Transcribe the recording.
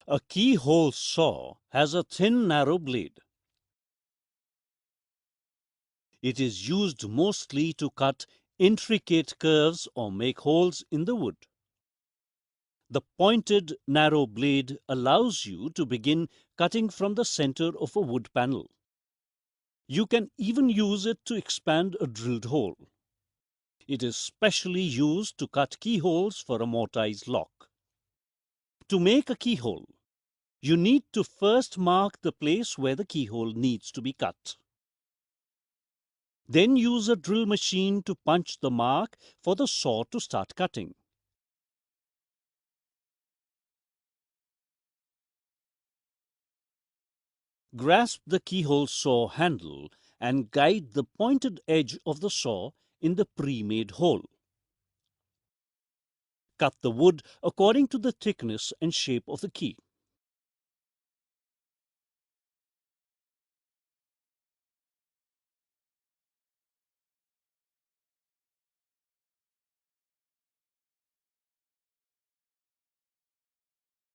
A keyhole saw has a thin, narrow blade. It is used mostly to cut intricate curves or make holes in the wood. The pointed, narrow blade allows you to begin cutting from the center of a wood panel. You can even use it to expand a drilled hole. It is specially used to cut keyholes for a mortise lock. To make a keyhole, you need to first mark the place where the keyhole needs to be cut. Then use a drill machine to punch the mark for the saw to start cutting. Grasp the keyhole saw handle and guide the pointed edge of the saw in the pre-made hole. Cut the wood according to the thickness and shape of the key.